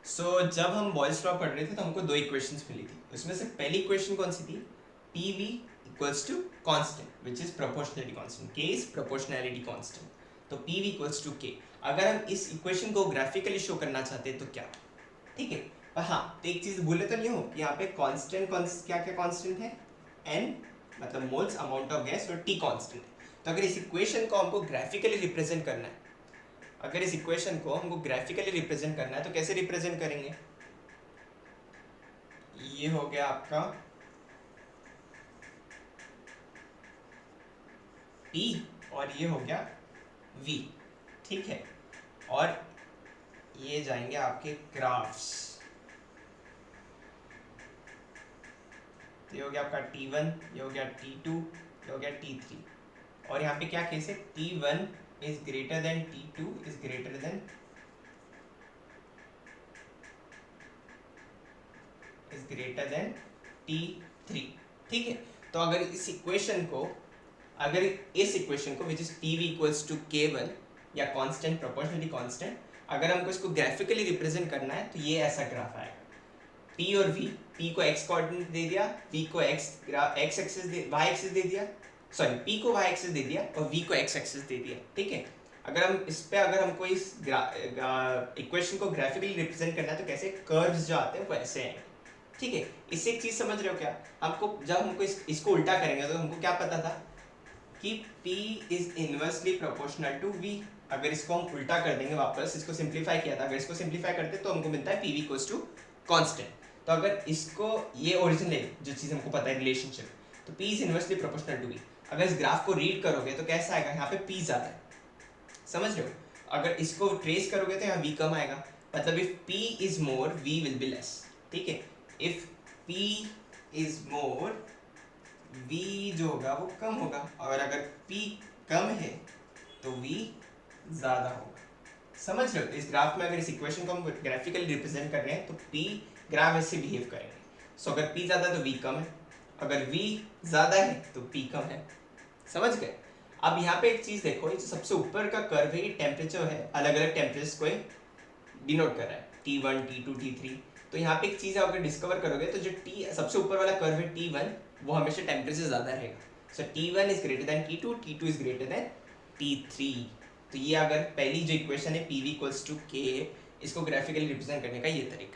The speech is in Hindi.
जब हम बॉयल्स लॉ पढ़ रहे थे तो हमको दो इक्वेशंस मिली थी। उसमें से पहली इक्वेशन कौन सी थी? P V equals to constant which is proportionality constant, K is proportionality constant. तो P V equals to K. अगर हम इस इक्वेशन को ग्राफिकली शो करना चाहते हैं तो क्या? ठीक है। पर हाँ, तो एक चीज भूले तो नहीं हो, यहाँ पे कांस्टेंट क्या क्या कांस्टेंट है? एन मतलब मोल्स, अमाउंट ऑफ गैस, और टी कांस्टेंट है। तो अगर इस इक्वेशन को हमको ग्राफिकली रिप्रेजेंट करना है, अगर इस इक्वेशन को हमको ग्राफिकली रिप्रेजेंट करना है तो कैसे रिप्रेजेंट करेंगे? ये हो गया आपका P और ये हो गया V। ठीक है। और ये जाएंगे आपके ग्राफ्स। ये हो गया आपका T1, ये हो गया T2, ये हो गया T3। और यहाँ पे क्या केस है? T1 is greater than T2 is greater than T3। ठीक है। तो अगर इस इक्वेशन को which is PV equals to K1 या कांस्टेंट, प्रोपोर्शनली कांस्टेंट, अगर हमको इसको ग्राफिकली रिप्रेजेंट करना है तो ये ऐसा ग्राफ आएगा। P और V, P को x कोऑर्डिनेट दे दिया, V को x एक्सिस y एक्सिस दे दिया, सॉरी P को y एक्सिस दे दिया और V को x एक्सिस दे दिया। ठीक है। अगर हमको इस इक्वेशन को ग्राफिकली रिप्रेजेंट करना है तो कैसे कर्व्स जो आते हैं वो ऐसे आएंगे। ठीक है। इससे एक चीज समझ रहे हो क्या? जब हमको इसको उल्टा करेंगे तो हमको क्या पता था कि P is inversely proportional to V। अगर इसको हम उल्टा कर देंगे, वापस इसको सिंप्लीफाई किया था, अगर इसको सिंप्लीफाई करते तो हमको मिलता है PV इक्वल्स टू कांस्टेंट। तो अगर इसको, ये ओरिजिनल जो चीज़ हमको पता है रिलेशनशिप, तो P is inversely proportional to V। अगर इस ग्राफ को रीड करोगे तो कैसा आएगा? यहाँ पे P ज़्यादा है, समझ रहे हो? अगर इसको ट्रेस करोगे तो यहाँ V कम आएगा। मतलब if P is more V will be less. ठीक है। If P is more V जो होगा वो कम होगा, और अगर P कम है तो V ज़्यादा होगा। समझ रहे हो? इस ग्राफ में अगर इस इक्वेशन को हम ग्राफिकली रिप्रेजेंट कर रहे हैं तो P ग्राफ ऐसे बिहेव करेंगे। अगर P ज़्यादा तो V कम है, अगर V ज़्यादा है तो P कम है। समझ गए? अब यहाँ पे एक चीज़ देखो, ये जो सबसे ऊपर का कर्व है ये टेम्परेचर है, अलग अलग टेम्परेचर को डिनोट कर रहा है, T1, T2, T3। तो यहाँ पे एक चीज़ अगर डिस्कवर करोगे तो जो सबसे ऊपर वाला कर्व है T1, वो हमेशा टेम्परेचर ज़्यादा रहेगा। सो T1 is greater than T2, T2 is greater than T3। तो ये अगर पहली जो इक्वेशन है PV इक्वल्स टू K, इसको ग्राफिकली रिप्रेजेंट करने का ये तरीका।